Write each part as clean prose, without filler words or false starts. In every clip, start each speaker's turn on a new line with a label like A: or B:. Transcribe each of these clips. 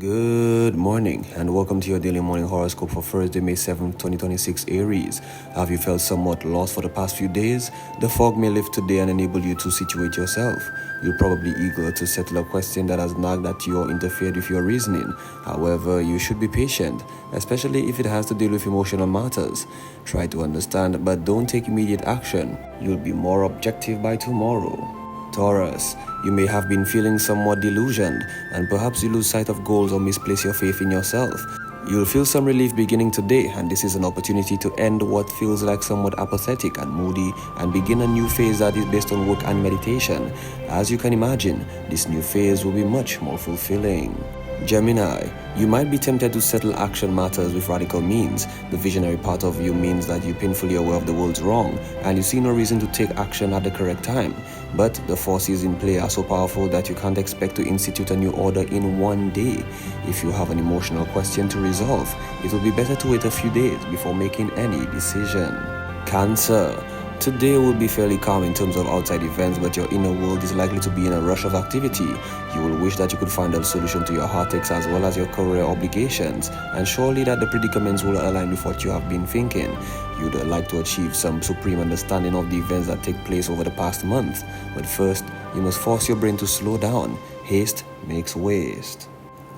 A: Good morning and welcome to your daily morning horoscope for Thursday, May 7th, 2026 Aries. Have you felt somewhat lost for the past few days? The fog may lift today and enable you to situate yourself. You're probably eager to settle a question that has nagged at you or interfered with your reasoning. However, you should be patient, especially if it has to deal with emotional matters. Try to understand, but don't take immediate action. You'll be more objective by tomorrow. Taurus, you may have been feeling somewhat delusioned, and perhaps you lose sight of goals or misplace your faith in yourself. You'll feel some relief beginning today, and this is an opportunity to end what feels like somewhat apathetic and moody and begin a new phase that is based on work and meditation. As you can imagine, this new phase will be much more fulfilling. Gemini, you might be tempted to settle action matters with radical means. The visionary part of you means that you're painfully aware of the world's wrong, and you see no reason to take action at the correct time. But the forces in play are so powerful that you can't expect to institute a new order in one day. If you have an emotional question to resolve, it will be better to wait a few days before making any decision. Cancer, today will be fairly calm in terms of outside events, but your inner world is likely to be in a rush of activity. You will wish that you could find a solution to your heartaches as well as your career obligations, and surely that the predicaments will align with what you have been thinking. You'd like to achieve some supreme understanding of the events that take place over the past month, but first, you must force your brain to slow down. Haste makes waste.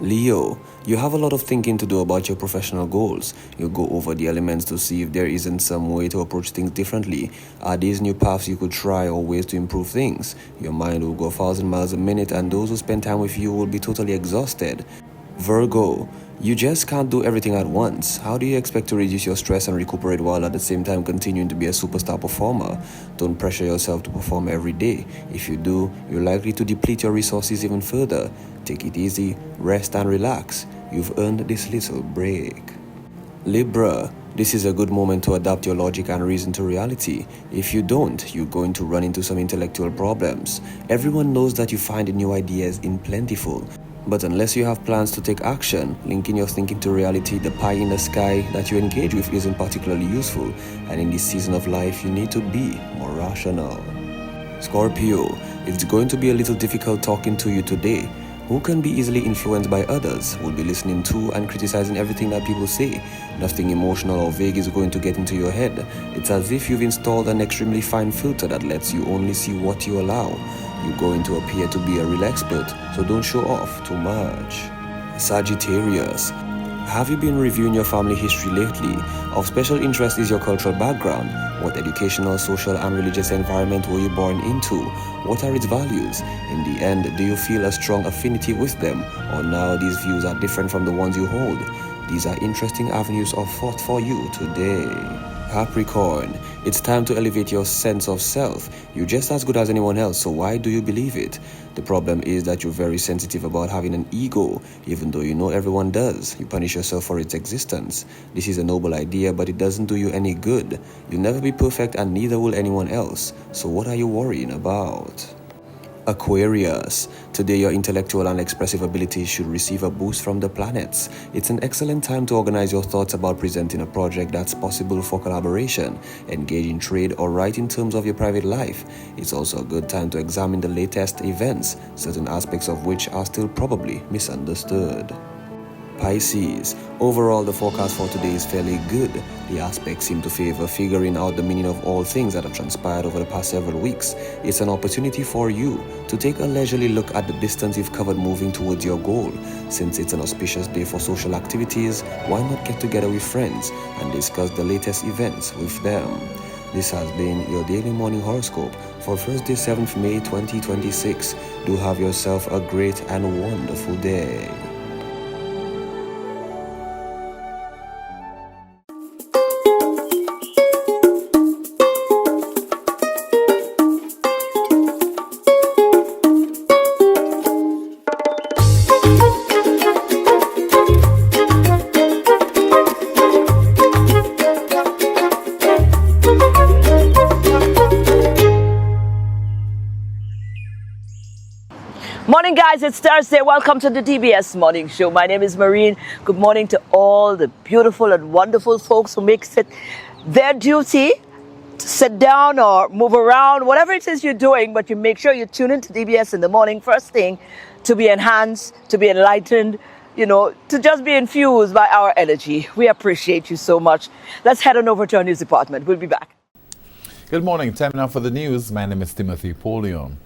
A: Leo, you have a lot of thinking to do about your professional goals. You'll go over the elements to see if there isn't some way to approach things differently. Are these new paths you could try or ways to improve things? Your mind will go 1,000 miles a minute, and those who spend time with you will be totally exhausted. Virgo, you just can't do everything at once. How do you expect to reduce your stress and recuperate while at the same time continuing to be a superstar performer? Don't pressure yourself to perform every day. If you do, you're likely to deplete your resources even further. Take it easy, rest and relax. You've earned this little break. Libra, this is a good moment to adapt your logic and reason to reality. If you don't, you're going to run into some intellectual problems. Everyone knows that you find new ideas in plentiful. But unless you have plans to take action, linking your thinking to reality, the pie in the sky that you engage with isn't particularly useful. And in this season of life, you need to be more rational. Scorpio, it's going to be a little difficult talking to you today. Who can be easily influenced by others, will be listening to and criticizing everything that people say. Nothing emotional or vague is going to get into your head. It's as if you've installed an extremely fine filter that lets you only see what you allow. You're going to appear to be a real expert, so don't show off too much. Sagittarius, have you been reviewing your family history lately? Of special interest is your cultural background. What educational, social, and religious environment were you born into? What are its values? In the end, do you feel a strong affinity with them, or now these views are different from the ones you hold? These are interesting avenues of thought for you today. Capricorn, it's time to elevate your sense of self. You're just as good as anyone else, so why do you believe it? The problem is that you're very sensitive about having an ego. Even though you know everyone does, you punish yourself for its existence. This is a noble idea, but it doesn't do you any good. You'll never be perfect, and neither will anyone else. So what are you worrying about? Aquarius, today your intellectual and expressive abilities should receive a boost from the planets. It's an excellent time to organize your thoughts about presenting a project that's possible for collaboration, engage in trade, or write in terms of your private life. It's also a good time to examine the latest events, certain aspects of which are still probably misunderstood. Pisces, overall the forecast for today is fairly good. The aspects seem to favor figuring out the meaning of all things that have transpired over the past several weeks. It's an opportunity for you to take a leisurely look at the distance you've covered moving towards your goal. Since it's an auspicious day for social activities, why not get together with friends and discuss the latest events with them? This has been your daily morning horoscope for Thursday, 7th May 2026. Do have yourself a great and wonderful day.
B: Morning guys, it's Thursday. Welcome to the DBS Morning Show. My name is Marine. Good morning to all the beautiful and wonderful folks who makes it their duty to sit down or move around, whatever it is you're doing, but you make sure you tune into DBS in the morning first thing to be enhanced, to be enlightened, to just be infused by our energy. We appreciate you so much. Let's head on over to our news department. We'll be back.
C: Good morning. Time now for the news. My name is Timothy Polion.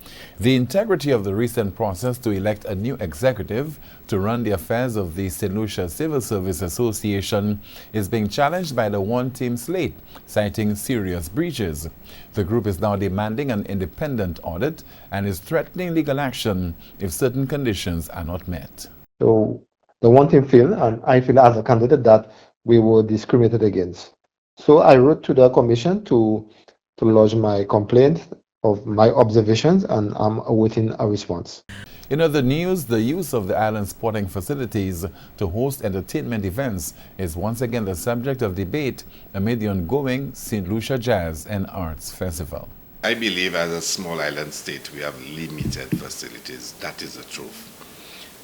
C: The integrity of the recent process to elect a new executive to run the affairs of the St. Lucia Civil Service Association is being challenged by the one-team slate, citing serious breaches. The group is now demanding an independent audit and is threatening legal action if certain conditions are not met.
D: So the one team feel, and I feel as a candidate, that we were discriminated against. So I wrote to the commission to lodge my complaint of my observations, and I'm awaiting a response.
C: In other news, the use of the island's sporting facilities to host entertainment events is once again the subject of debate amid the ongoing St. Lucia Jazz and Arts Festival.
E: I believe as a small island state, we have limited facilities. That is the truth.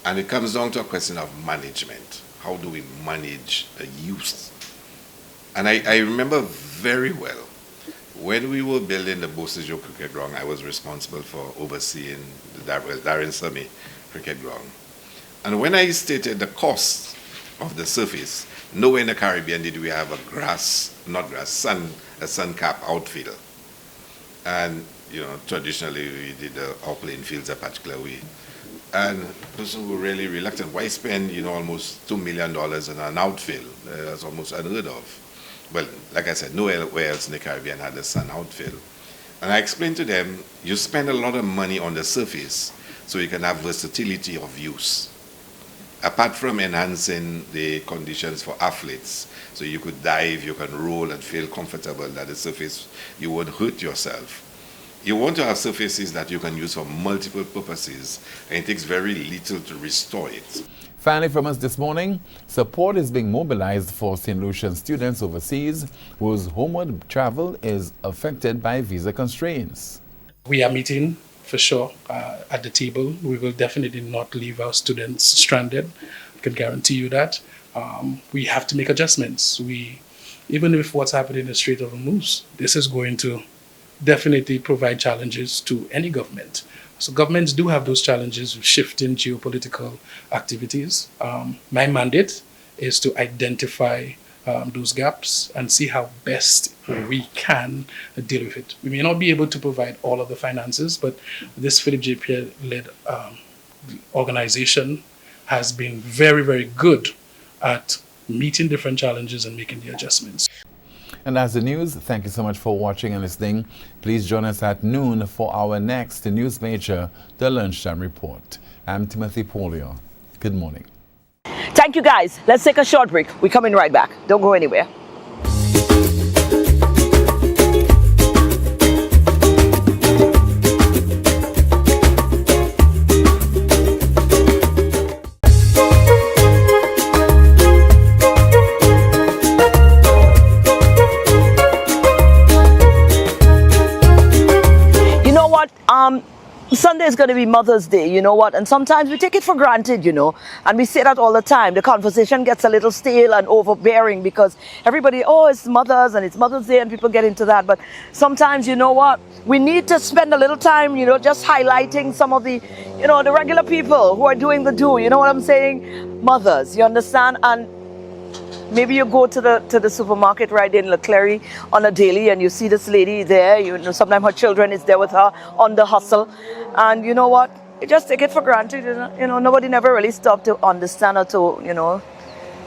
E: And it comes down to a question of management. How do we manage the use? And I remember very well, when we were building the Bosijo cricket ground, I was responsible for overseeing the Darren Sami cricket ground. And when I stated the cost of the surface, nowhere in the Caribbean did we have a sun-capped outfield. And, traditionally we did our playing fields a particular way. And people were really reluctant. Why spend, almost $2 million on an outfield? That's almost unheard of. Well, like I said, nowhere else in the Caribbean had a sun outfield. And I explained to them, you spend a lot of money on the surface so you can have versatility of use. Apart from enhancing the conditions for athletes, so you could dive, you can roll and feel comfortable that the surface, you won't hurt yourself. You want to have surfaces that you can use for multiple purposes, and it takes very little to restore it.
C: Finally, from us this morning, support is being mobilized for St. Lucian students overseas whose homeward travel is affected by visa constraints.
F: We are meeting for sure at the table. We will definitely not leave our students stranded. I can guarantee you that. We have to make adjustments. Even if what's happening in the Strait of Hormuz, this is going to definitely provide challenges to any government. So governments do have those challenges with shifting geopolitical activities. My mandate is to identify those gaps and see how best we can deal with it. We may not be able to provide all of the finances, but this Philip J. Pierre-led organization has been very, very good at meeting different challenges and making the adjustments.
C: And that's the news. Thank you so much for watching and listening. Please join us at noon for our next news major, the Lunchtime Report. I'm Timothy Polio. Good morning.
B: Thank you, guys. Let's take a short break. We're coming right back. Don't go anywhere. Sunday is going to be Mother's Day, you know what? And sometimes we take it for granted, and we say that all the time. The conversation gets a little stale and overbearing because everybody, it's Mother's and it's Mother's Day and people get into that. But sometimes, you know what? We need to spend a little time, just highlighting some of the, the regular people who are doing the do. You know what I'm saying? Mothers, you understand? And maybe you go to the supermarket right in Leclerc on a daily and you see this lady there, sometimes her children is there with her on the hustle. And you know what? You just take it for granted, nobody never really stopped to understand her, to,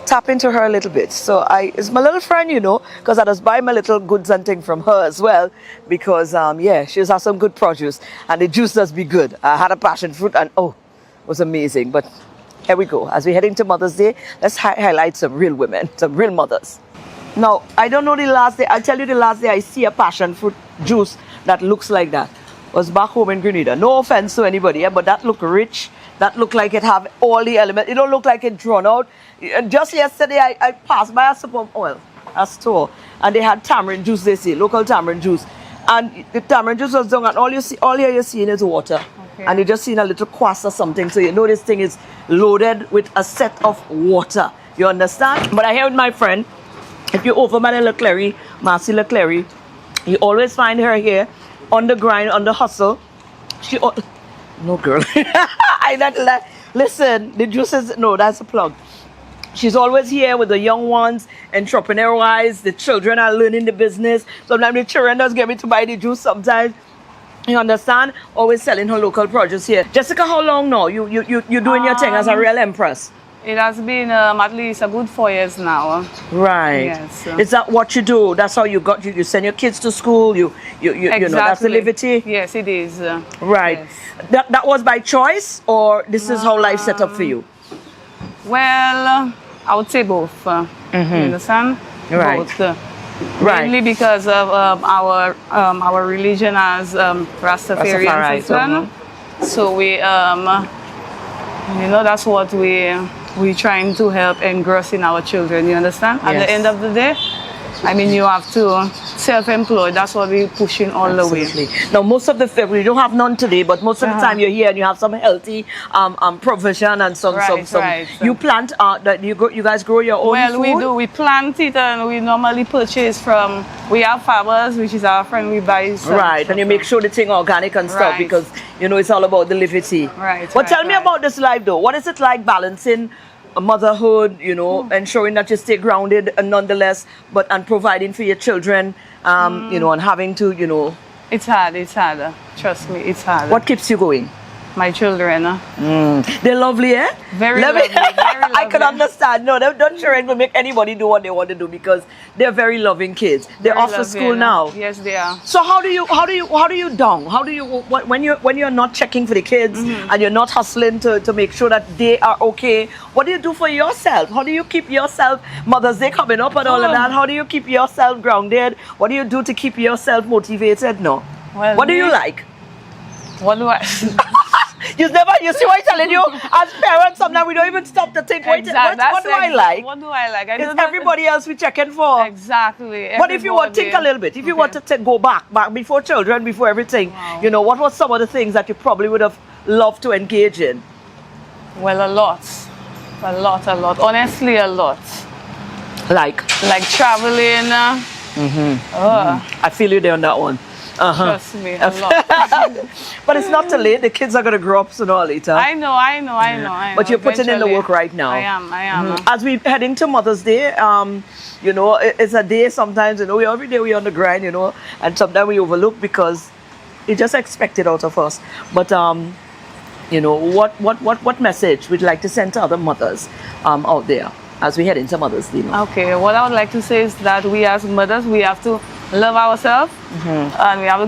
B: tap into her a little bit. So it's my little friend, because I just buy my little goods and thing from her as well, because, she has some good produce and the juice does be good. I had a passion fruit and, it was amazing. But here we go. As we head into Mother's Day, let's highlight some real women, some real mothers. Now, I don't know the last day. I'll tell you the last day I see a passion fruit juice that looks like that. Was back home in Grenada. No offense to anybody, but that looked rich. That looked like it have all the elements. It don't look like it drawn out. Just yesterday, I passed by a store, and they had tamarind juice, they say, local tamarind juice. And the tamarind juice was done, and all here you're seeing is water. Okay. And you just seen a little quass or something. So this thing is loaded with a set of water. You understand? But I hear with my friend, if you're over by Leclerc, Marcy Leclerc, you always find her here on the grind, on the hustle. No girl. Listen, the juice is, no, that's a plug. She's always here with the young ones, entrepreneur-wise. The children are learning the business. Sometimes the children does get me to buy the juice sometimes. You understand? Always selling her local produce here. Jessica, how long now? You doing your thing as a real empress?
G: It has been at least a good 4 years now.
B: Right.
G: Yes.
B: Is that what you do? That's how you got you send your kids to school. You know, that's the liberty.
G: Yes, it is.
B: Right.
G: Yes.
B: That was by choice, or this is how life set up for you?
G: Well, I would say both. You understand?
B: Right.
G: Both.
B: Right.
G: Mainly because of our religion as Rastafarianism. So we that's what we trying to help engross in our children. You understand? At the end of the day, I mean, you have to self-employed. That's what we're pushing all the way.
B: Now, most of the we don't have none today, but most of the time you're here and you have some healthy provision and some. You plant that you guys grow your own.
G: Well,
B: food?
G: we do. We plant it and we normally purchase from. We have farmers, which is our friend. We buy.
B: Right, and you make sure the thing organic and stuff because you know it's all about the liberty.
G: Right.
B: But tell me about this life though. What is it like balancing motherhood, you know, ensuring that you stay grounded and nonetheless, and providing for your children, you know, and having to, you know.
G: It's hard. Trust me, it's hard.
B: What keeps you going?
G: My children.
B: They're lovely, eh?
G: Very lovely. Very lovely.
B: I can understand. No, don't children will make anybody do what they want to do because they're very loving kids. They're off to school now.
G: Yes, they are.
B: So how do you down? How do you when you're not checking for the kids and you're not hustling to make sure that they are okay? What do you do for yourself? How do you keep yourself? Mother's Day coming up and all of that. How do you keep yourself grounded? What do you do to keep yourself motivated? No.
G: Well,
B: what do you like?
G: What do I?
B: You see what I'm telling you? As parents, sometimes we don't even stop to think, what do I like?
G: What do I like?
B: It's everybody else we're checking for.
G: Exactly.
B: But if you want to think a little bit, if you want to go back before children, before everything, you know, what was some of the things that you probably would have loved to engage in?
G: Well, a lot. Honestly, a lot.
B: Like
G: traveling.
B: I feel you there on that one.
G: Trust me, a lot.
B: But it's not too late. The kids are going to grow up sooner or later.
G: I know.
B: But you're putting in the work right now.
G: I am.
B: As we head into Mother's Day, you know, it's a day sometimes, you know, every day we're on the grind, you know, and sometimes we overlook because it's just expected out of us. But, you know, what message would you like to send to other mothers out there as we head into Mother's Day?
G: Okay, what I would like to say is that we as mothers, we have to love ourselves and we have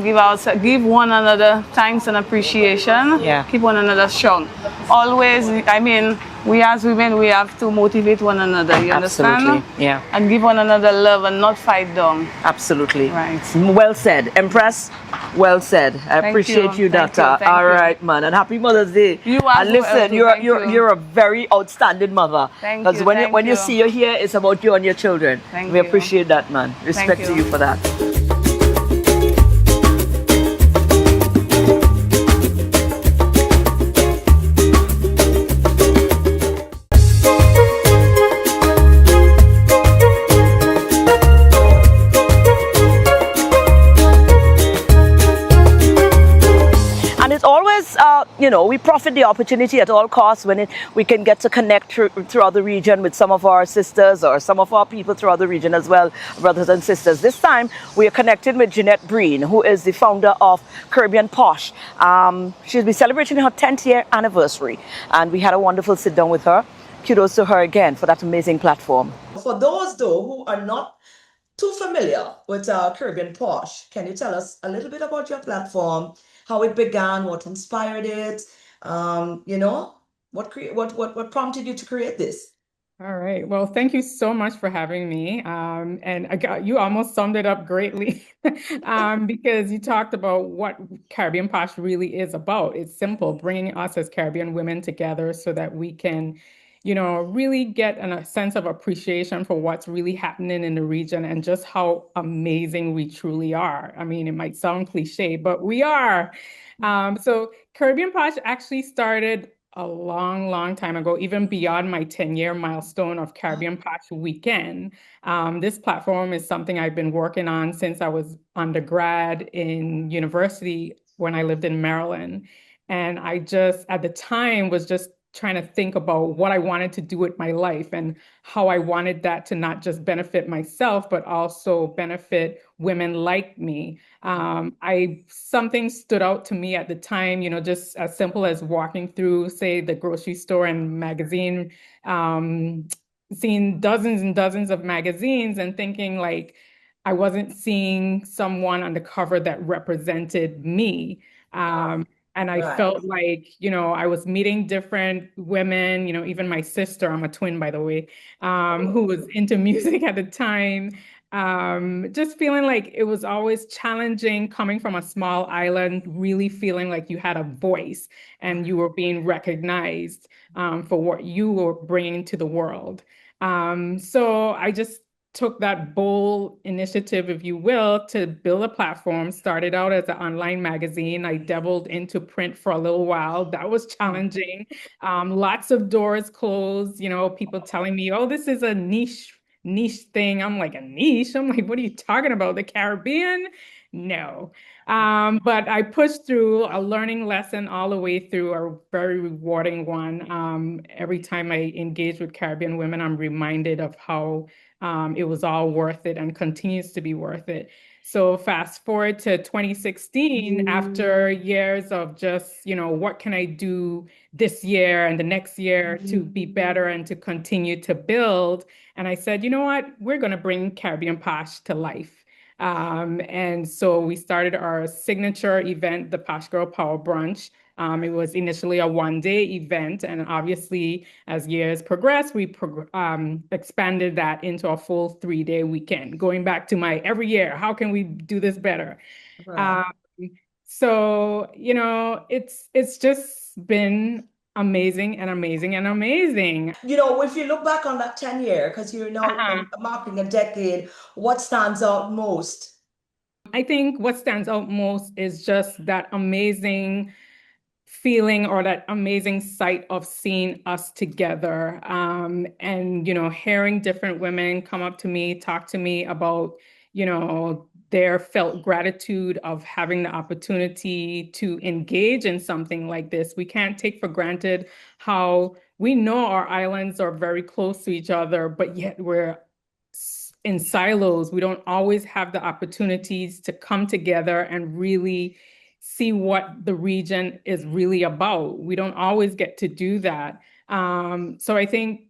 G: to give one another thanks and appreciation. Keep one another strong. Always, I mean, we as women, we have to motivate one another. You understand?
B: Yeah.
G: And give one another love and not fight down.
B: Absolutely.
G: Right.
B: Well said, Empress. Well said. I appreciate you, Data. All right, man. And happy Mother's Day.
G: You are.
B: And listen, you're a very outstanding mother.
G: Thank you.
B: Because when you see you here, it's about you and your children. We appreciate that, man. Respect to you for that. You know, we profit the opportunity at all costs when we can get to connect throughout the region with some of our sisters or some of our people throughout the region as well, brothers and sisters. This time, we are connected with Janette Brin, who is the founder of Caribbean POSH. She'll be celebrating her 10th year anniversary, and we had a wonderful sit down with her. Kudos to her again for that amazing platform. For those, though, who are not too familiar with Caribbean POSH, can you tell us a little bit about your platform? How it began, what inspired it, you know, what prompted you to create this?
H: All right. Well, thank you so much for having me. And you almost summed it up greatly because you talked about what Caribbean POSH really is about. It's simple, bringing us as Caribbean women together so that we can, you know, really get a sense of appreciation for what's really happening in the region and just how amazing we truly are. I mean, it might sound cliche, but we are. So Caribbean POSH actually started a long time ago, even beyond my 10-year milestone of Caribbean POSH weekend. This platform is something I've been working on since I was undergrad in university when I lived in Maryland. And I just, at the time, was just trying to think about what I wanted to do with my life and how I wanted that to not just benefit myself, but also benefit women like me. Something stood out to me at the time, just as simple as walking through, say, the grocery store and magazine, seeing dozens and dozens of magazines and thinking like I wasn't seeing someone on the cover that represented me. And I felt like, I was meeting different women, even my sister, I'm a twin, by the way, who was into music at the time. Just feeling like it was always challenging coming from a small island, really feeling like you had a voice and you were being recognized for what you were bringing to the world. So I just took that bold initiative, if you will, to build a platform. Started out as an online magazine. I dabbled into print for a little while. That was challenging. Lots of doors closed, people telling me, oh, this is a niche thing. I'm like, a niche? I'm like, what are you talking about? The Caribbean? No. But I pushed through a learning lesson all the way through, a very rewarding one. Every time I engage with Caribbean women, I'm reminded of how it was all worth it and continues to be worth it. So fast forward to 2016, after years of just, what can I do this year and the next year to be better and to continue to build? And I said, you know what, we're going to bring Caribbean POSH to life. And so we started our signature event, the Posh Girl Power Brunch. It was initially a one-day event, and obviously, as years progressed, we expanded that into a full 3-day weekend. Going back to my every year, how can we do this better? Right. So it's just been amazing and amazing and amazing.
B: If you look back on that 10-year, because you're now marking a decade, what stands out most?
H: I think what stands out most is just that amazing feeling or that amazing sight of seeing us together, and hearing different women come up to me, talk to me about their felt gratitude of having the opportunity to engage in something like this. We can't take for granted how we know our islands are very close to each other, but yet we're in silos. We don't always have the opportunities to come together and really see what the region is really about. We don't always get to do that. So I think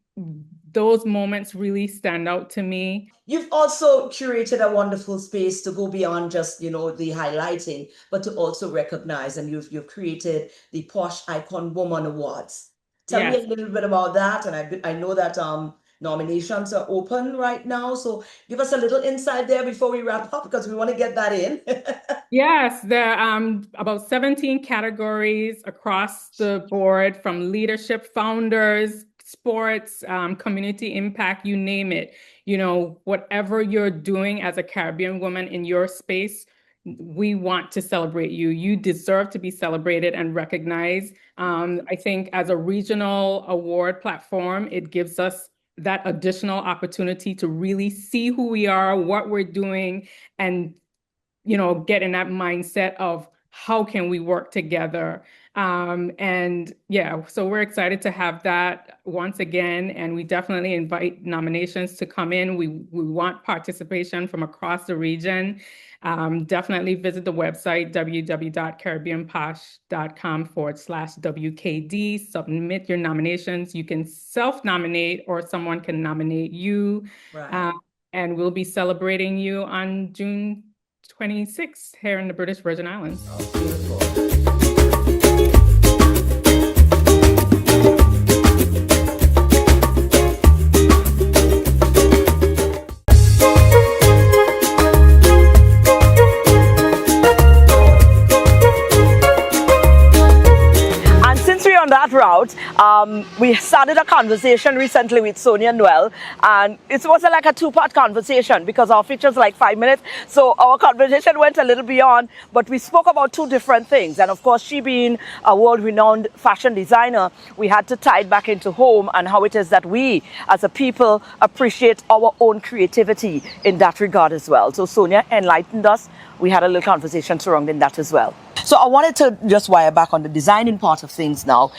H: those moments really stand out to me.
B: You've also curated a wonderful space to go beyond just, the highlighting, but to also recognize, and you've created the POSH Icon Woman Awards. Tell me a little bit about that. And I know that nominations are open right now. So give us a little insight there before we wrap up, because we want to get that in.
H: Yes, there are about 17 categories across the board, from leadership, founders, sports, community impact, you name it. Whatever you're doing as a Caribbean woman in your space, we want to celebrate you. You deserve to be celebrated and recognized. I think as a regional award platform, it gives us that additional opportunity to really see who we are, what we're doing, and get in that mindset of how can we work together. So we're excited to have that once again, and we definitely invite nominations to come in. We want participation from across the region. Definitely visit the website, www.caribbeanposh.com/WKD. Submit your nominations. You can self-nominate or someone can nominate you. Right. And we'll be celebrating you on June 26th here in the British Virgin Islands.
B: Oh, beautiful. On that route, we started a conversation recently with Sonia and Noel, and it was like a two-part conversation because our feature's like 5 minutes. So our conversation went a little beyond, but we spoke about two different things. And of course, she being a world-renowned fashion designer, we had to tie it back into home and how it is that we, as a people, appreciate our own creativity in that regard as well. So Sonia enlightened us. We had a little conversation surrounding that as well. So I wanted to just wire back on the designing part of things now,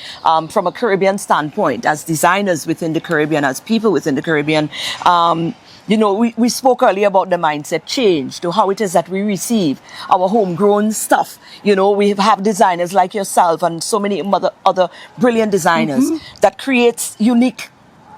B: from a Caribbean standpoint, as designers within the Caribbean, as people within the Caribbean. You know, we spoke earlier about the mindset change to how it is that we receive our homegrown stuff. You know, we have designers like yourself and so many other brilliant designers that creates unique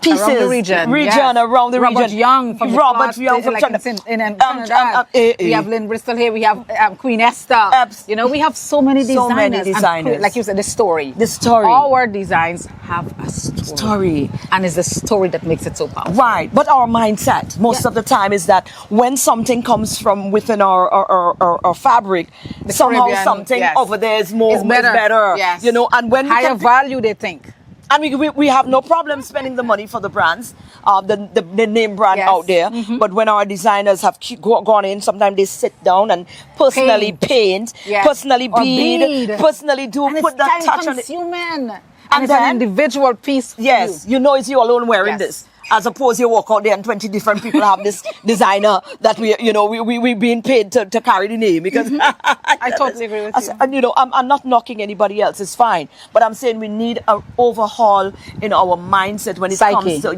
B: pieces
I: around the region,
B: around the
I: Robert
B: region.
I: Young from
B: Robert Young from
I: Trinidad. We have Lynn Bristol here. We have Queen Esther. You know, we have so many designers.
B: So many designers.
I: And, like you said, the story.
B: The story.
I: Our designs have a story. And it's the story that makes it so powerful.
B: Right. But our mindset, most of the time, is that when something comes from within our fabric,
I: The
B: somehow
I: Caribbean,
B: something
I: yes.
B: over there is more
I: It's better. Yes.
B: You know, and when
I: higher value, they think.
B: And we have no problem spending the money for the brands, the name brand out there. But when our designers have gone in, sometimes they sit down and personally paint, personally bead, personally put that touch on it.
I: And it's an individual piece.
B: Yes, you know it's you alone wearing this. As opposed you walk out there and 20 different people have this designer that we being paid to carry the name, because
I: I totally agree with you.
B: And you know, I'm not knocking anybody else, it's fine. But I'm saying we need an overhaul in our mindset when it comes to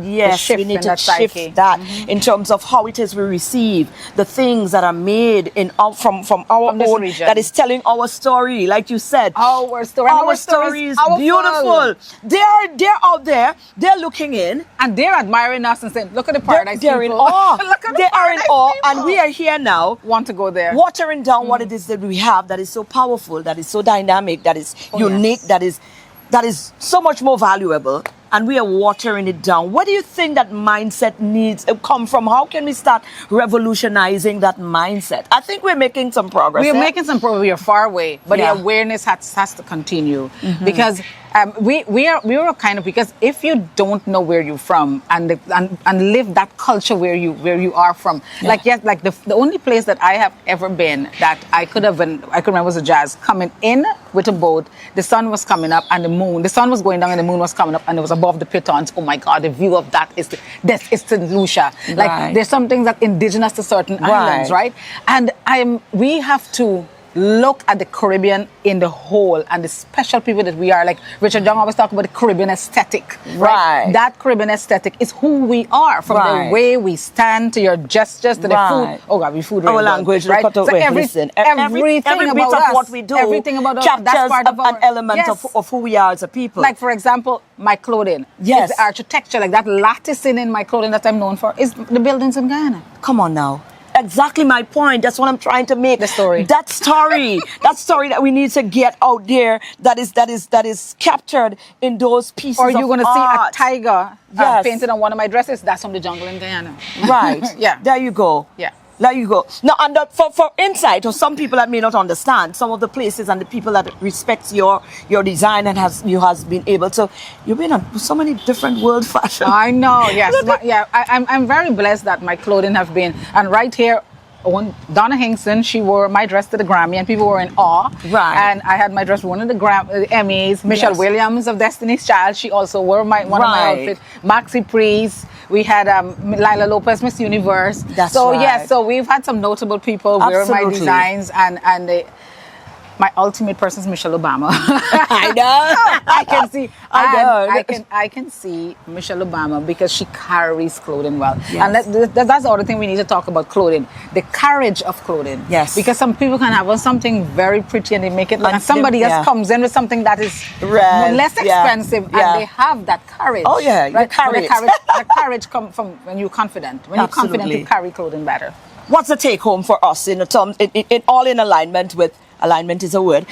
B: we need to shift that in terms of how it is we receive the things that are made from our own region, that is telling our story, like you said.
I: Our story.
B: Our story is beautiful. They're out there, they're looking in.
I: And they're admiring us and saying, look at the paradise
B: they're
I: people.
B: in awe.
I: They
B: are in awe. And we are here now.
I: Want to go there.
B: Watering down what it is that we have that is so powerful, that is so dynamic, that is unique, that is so much more valuable. And we are watering it down. What do you think that mindset needs to come from? How can we start revolutionizing that mindset? I think we're making some progress.
I: We're making some progress. We are far away, but the awareness has to continue, because we are kind of, because if you don't know where you're from and live that culture where you are from, like the only place that I have ever been that I could remember was a jazz, coming in with a boat, the sun was coming up and the sun was going down and the moon was coming up, and it was above the pitons. Oh my God, the view of that is St. Lucia. Like there's some things that indigenous to certain islands, right? And we have to look at the Caribbean in the whole and the special people that we are. Like Richard Young always talk about the Caribbean aesthetic, right? That Caribbean aesthetic is who we are, from the way we stand to your gestures to the food. Oh God, we food.
B: Our language,
I: right? So
B: everything
I: about
B: bit of what we do,
I: everything about us,
B: captures
I: that's part of
B: an element of who we are as a people.
I: Like for example, my clothing.
B: Yes,
I: it's the architecture, like that latticing in my clothing that I'm known for is the buildings in Guyana.
B: Come on now. Exactly my point. That's what I'm trying to make.
I: The story.
B: That story that we need to get out there, that is captured in those pieces of art.
I: Or you're going to see a tiger painted on one of my dresses. That's from the jungle in Guyana.
B: Right. There you go.
I: Yeah.
B: There you go. Now, and for insight, or some people that may not understand, some of the places and the people that respects your design and has been able to, you've been on so many different world fashion.
I: I know, yes. I'm very blessed that my clothing have been, and right here, when Donna Hinkson, she wore my dress to the Grammy and people were in awe.
B: Right.
I: And I had my dress for one of the Emmys. Michelle Williams of Destiny's Child, she also wore one of my outfits. Maxi Priest. We had Lila Lopez, Miss Universe. So we've had some notable people wearing my designs, and my ultimate person is Michelle Obama.
B: I know.
I: I can see.
B: I
I: can see Michelle Obama because she carries clothing well. Yes. And that's the other thing we need to talk about: clothing, the courage of clothing.
B: Yes.
I: Because some people can have on something very pretty and they make it look, and somebody else comes in with something that is less expensive, and they have that courage.
B: Oh yeah, right?
I: The courage comes from when you're confident. When you're confident, you carry clothing better.
B: What's the take home for us in all in alignment with? Alignment is a word.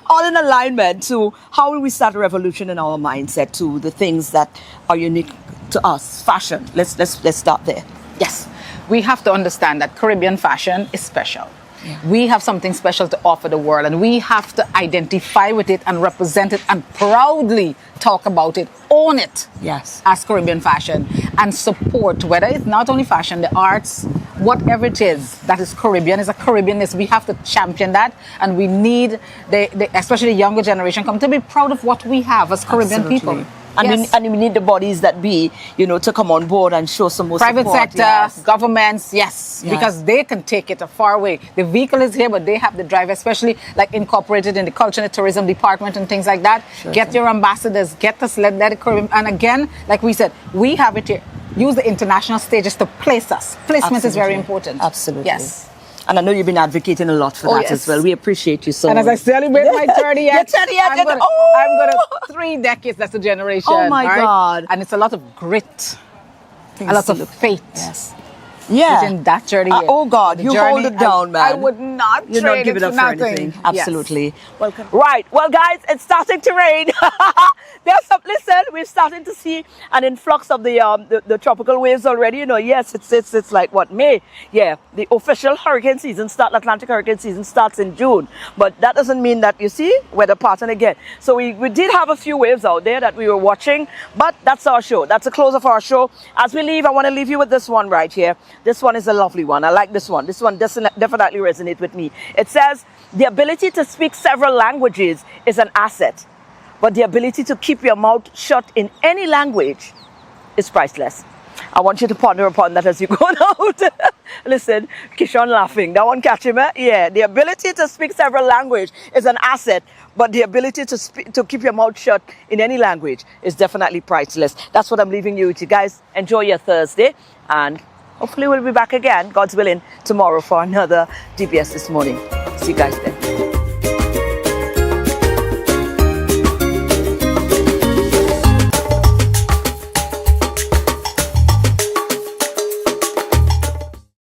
B: All in alignment to how will we start a revolution in our mindset to the things that are unique to us. Fashion. Let's start there.
I: Yes. We have to understand that Caribbean fashion is special. Yeah. We have something special to offer the world, and we have to identify with it and represent it and proudly talk about it, own it as Caribbean fashion, and support, whether it's not only fashion, the arts, whatever it is that is Caribbean, is a Caribbeanness. We have to champion that, and we need, especially the younger generation, come to be proud of what we have as Caribbean people.
B: And we need the bodies that be, to come on board and show some more
I: private
B: support.
I: sector, governments, because they can take it a far way. The vehicle is here, but they have the driver, especially like incorporated in the culture and tourism department and things like that. Get your ambassadors, get us, let it come. And again, like we said, we have it here. Use the international stages to place us. Placement is very important.
B: Absolutely.
I: Yes.
B: And I know you've been advocating a lot for that as well. We appreciate you so much.
I: And as I celebrate my 30th, I'm going to 3 decades, that's a generation.
B: Oh my God.
I: And it's a lot of grit, a lot of faith.
B: Yes. Yeah.
I: Within that journey.
B: Oh God, you hold it down, man.
I: I would not trade
B: give it up for anything. Absolutely.
I: Yes.
B: Welcome. Right. Well, guys, it's starting to rain. Listen, we're starting to see an influx of the tropical waves already. Yes, it's like what, May? Yeah, the official hurricane season Atlantic hurricane season starts in June. But that doesn't mean that, you see, weather pattern again. So we did have a few waves out there that we were watching, but that's our show. That's the close of our show. As we leave, I want to leave you with this one right here. This one is a lovely one. I like this one. This one definitely resonates with me. It says, the ability to speak several languages is an asset, but the ability to keep your mouth shut in any language is priceless. I want you to ponder upon that as you go out. Listen, Kishon laughing. That one catch him, eh? Yeah, the ability to speak several languages is an asset, but the ability to keep your mouth shut in any language is definitely priceless. That's what I'm leaving you with. You guys enjoy your Thursday, and hopefully we'll be back again, God's willing, tomorrow for another DBS This Morning. See you guys then.